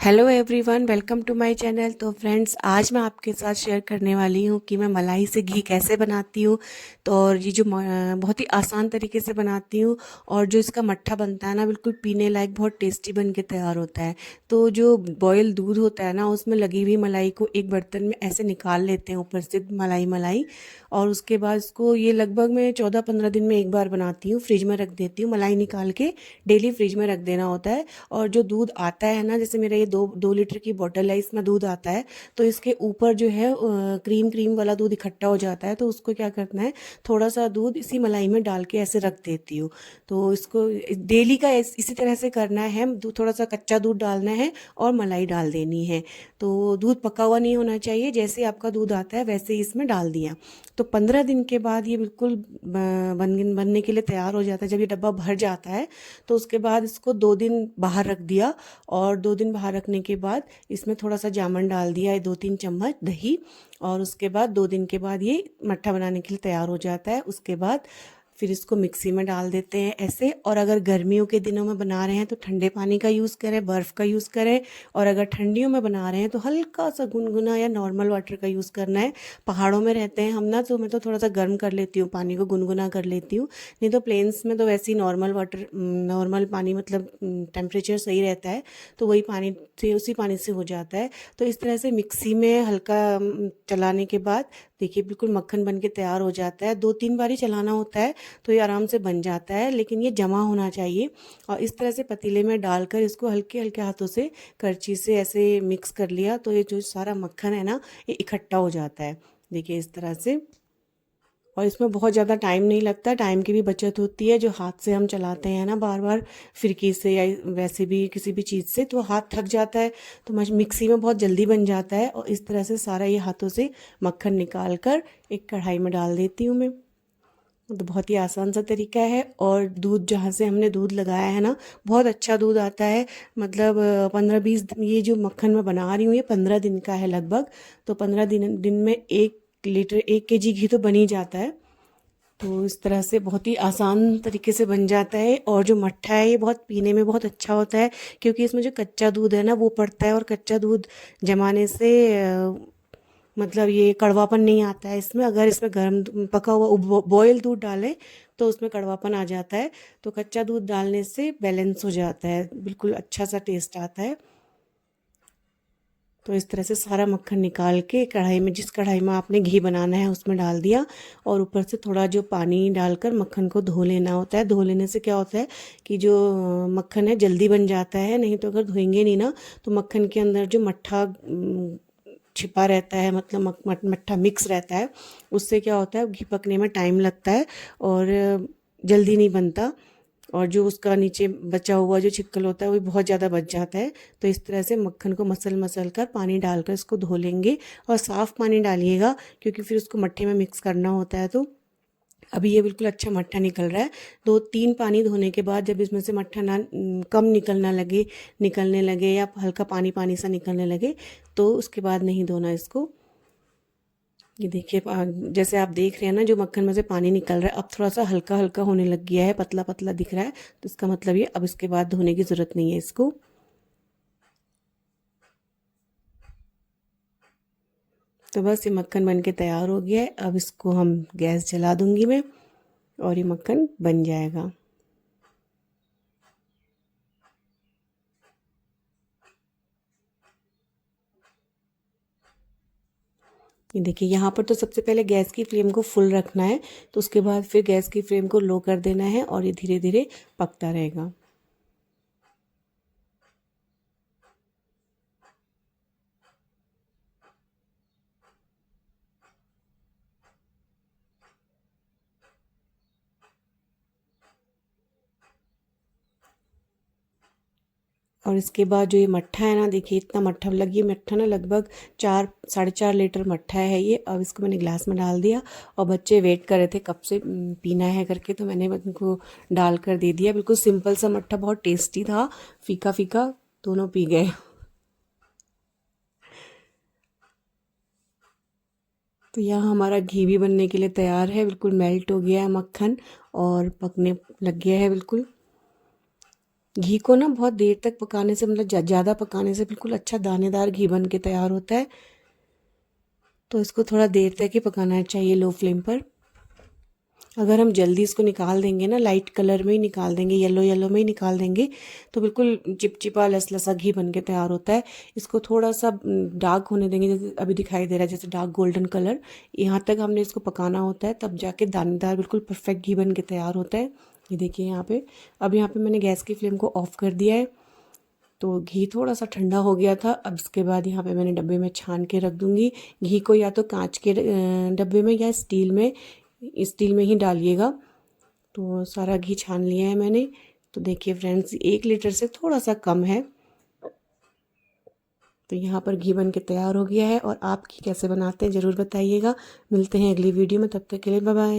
Hello everyone, welcome to my channel. तो friends, आज मैं आपके साथ शेयर करने वाली हूँ कि मैं मलाई से घी कैसे बनाती हूँ। तो और ये जो बहुत ही आसान तरीके से बनाती हूँ। और जो इसका मट्ठा बनता है ना, बिल्कुल पीने लायक बहुत टेस्टी बन के तैयार होता है। तो जो बॉयल दूध होता है ना, उसमें लगी हुई मलाई को एक बर्तन में ऐसे निकाल लेते हैं, ऊपर से मलाई मलाई। और उसके बाद इसको ये लगभग मैं 14-15 दिन में एक बार बनाती हूँ, फ्रिज में रख देती हूँ। मलाई निकाल के डेली फ्रिज में रख देना होता है। और जो दूध आता है ना, जैसे मेरा ये 2 लीटर की बॉटल है, इसमें दूध आता है। तो इसके ऊपर जो है क्रीम क्रीम वाला दूध इकट्ठा हो जाता है। तो उसको क्या करना है, थोड़ा सा दूध इसी मलाई में डाल के ऐसे रख देती हूँ। तो इसको डेली का इसी तरह से करना है। थोड़ा सा कच्चा दूध डालना है और मलाई डाल देनी है। तो दूध पका हुआ नहीं होना चाहिए, जैसे आपका दूध आता है वैसे ही इसमें डाल दिया। तो 15 दिन के बाद ये बिल्कुल बनने के लिए तैयार हो जाता है। जब ये डब्बा भर जाता है तो उसके बाद इसको 2 दिन बाहर रख दिया। और 2 दिन बाहर रखने के बाद इसमें थोड़ा सा जामन डाल दिया है, 2-3 चम्मच दही। और उसके बाद 2 दिन के बाद ये मट्ठा बनाने के लिए तैयार हो जाता है। उसके बाद फिर इसको मिक्सी में डाल देते हैं ऐसे। और अगर गर्मियों के दिनों में बना रहे हैं तो ठंडे पानी का यूज़ करें, बर्फ़ का यूज़ करें। और अगर ठंडियों में बना रहे हैं तो हल्का सा गुनगुना या नॉर्मल वाटर का यूज़ करना है। पहाड़ों में रहते हैं हम ना, तो मैं तो थोड़ा सा गर्म कर लेती हूँ, पानी को गुनगुना कर लेती हूँ। नहीं तो प्लेन्स में तो वैसे ही नॉर्मल वाटर, नॉर्मल पानी, मतलब टेम्परेचर सही रहता है। तो वही पानी से, उसी पानी से हो जाता है। तो इस तरह से मिक्सी में हल्का चलाने के बाद देखिए बिल्कुल मक्खन बन के तैयार हो जाता है। 2-3 बार ही चलाना होता है तो ये आराम से बन जाता है, लेकिन ये जमा होना चाहिए। और इस तरह से पतीले में डालकर इसको हल्के हल्के हाथों से करछी से ऐसे मिक्स कर लिया तो ये जो सारा मक्खन है ना, ये इकट्ठा हो जाता है। देखिए इस तरह से। और इसमें बहुत ज़्यादा टाइम नहीं लगता, टाइम की भी बचत होती है। जो हाथ से हम चलाते हैं ना बार बार, फिरकी से या वैसे भी किसी भी चीज़ से, तो हाथ थक जाता है। तो मिक्सी में बहुत जल्दी बन जाता है। और इस तरह से सारा ये हाथों से मक्खन निकाल कर एक कढ़ाई में डाल देती हूँ मैं। तो बहुत ही आसान सा तरीका है। और दूध जहाँ से हमने दूध लगाया है ना, बहुत अच्छा दूध आता है। मतलब 15-20 दिन, ये जो मक्खन मैं बना रही हूँ ये 15 दिन का है लगभग। तो 15 दिन में 1 लीटर 1 kg घी तो बन ही जाता है। तो इस तरह से बहुत ही आसान तरीके से बन जाता है। और जो मट्ठा है ये बहुत पीने में बहुत अच्छा होता है, क्योंकि इसमें जो कच्चा दूध है ना वो पड़ता है। और कच्चा दूध जमाने से मतलब ये कड़वापन नहीं आता है इसमें। अगर इसमें गर्म पका हुआ बॉयल दूध डालें तो उसमें कड़वापन आ जाता है। तो कच्चा दूध डालने से बैलेंस हो जाता है, बिल्कुल अच्छा सा टेस्ट आता है। तो इस तरह से सारा मक्खन निकाल के कढ़ाई में, जिस कढ़ाई में आपने घी बनाना है उसमें डाल दिया। और ऊपर से थोड़ा जो पानी डालकर मक्खन को धो लेना होता है। धो लेने से क्या होता है कि जो मक्खन है जल्दी बन जाता है। नहीं तो अगर धोएंगे नहीं ना, तो मक्खन के अंदर जो मट्ठा छिपा रहता है, मतलब मट्ठा मिक्स रहता है, उससे क्या होता है घी पकने में टाइम लगता है और जल्दी नहीं बनता। और जो उसका नीचे बचा हुआ जो छिक्कल होता है वो बहुत ज़्यादा बच जाता है। तो इस तरह से मक्खन को मसल मसल कर पानी डालकर इसको धो लेंगे। और साफ़ पानी डालिएगा, क्योंकि फिर उसको मट्ठे में मिक्स करना होता है। तो अभी ये बिल्कुल अच्छा मट्ठा निकल रहा है। 2-3 पानी धोने के बाद जब इसमें से मट्ठा ना कम निकलने लगे या हल्का पानी पानी सा निकलने लगे, तो उसके बाद नहीं धोना इसको। ये देखिए जैसे आप देख रहे हैं ना, जो मक्खन में से पानी निकल रहा है अब थोड़ा सा हल्का हल्का होने लग गया है, पतला पतला दिख रहा है। तो इसका मतलब ये अब इसके बाद धोने की ज़रूरत नहीं है इसको। तो बस ये मक्खन बन के तैयार हो गया है। अब इसको हम गैस जला दूंगी मैं, और ये मक्खन बन जाएगा। ये देखिए यहाँ पर तो सबसे पहले गैस की फ्लेम को फुल रखना है। तो उसके बाद फिर गैस की फ्लेम को लो कर देना है और ये धीरे धीरे पकता रहेगा। और इसके बाद जो ये मट्ठा है ना, देखिए इतना मट्ठा, लगी मट्ठा ना लगभग 4-4.5 लीटर मट्ठा है ये। अब इसको मैंने ग्लास में डाल दिया। और बच्चे वेट कर रहे थे कब से पीना है करके, तो मैंने उनको डाल कर दे दिया। बिल्कुल सिंपल सा मट्ठा, बहुत टेस्टी था, फीका फीका, दोनों पी गए। तो यहाँ हमारा घी भी बनने के लिए तैयार है, बिल्कुल मेल्ट हो गया है मक्खन और पकने लग गया है बिल्कुल। घी को ना बहुत देर तक पकाने से मतलब ज़्यादा पकाने से बिल्कुल अच्छा दानेदार घी बन के तैयार होता है। तो इसको थोड़ा देर तक ही पकाना चाहिए लो फ्लेम पर। अगर हम जल्दी इसको निकाल देंगे ना, लाइट कलर में ही निकाल देंगे, येलो येलो में ही निकाल देंगे, तो बिल्कुल चिपचिपा लसलसा घी बन के तैयार होता है। इसको थोड़ा सा डार्क होने देंगे, जैसे अभी दिखाई दे रहा है जैसे डार्क गोल्डन कलर, यहाँ तक हमने इसको पकाना होता है, तब जाके दानेदार बिल्कुल परफेक्ट घी बन के तैयार होता है। ये देखिए यहाँ पे। अब यहाँ पे मैंने गैस की फ्लेम को ऑफ कर दिया है। तो घी थोड़ा सा ठंडा हो गया था। अब इसके बाद यहाँ पे मैंने डब्बे में छान के रख दूँगी। घी को या तो कांच के डब्बे में या स्टील में ही डालिएगा। तो सारा घी छान लिया है मैंने। तो देखिए फ्रेंड्स, 1 लीटर से थोड़ा सा कम है। तो यहाँ पर घी बन के तैयार हो गया है। और आप घी कैसे बनाते हैं ज़रूर बताइएगा। मिलते हैं अगली वीडियो में, तब तक के लिए बाय बाय।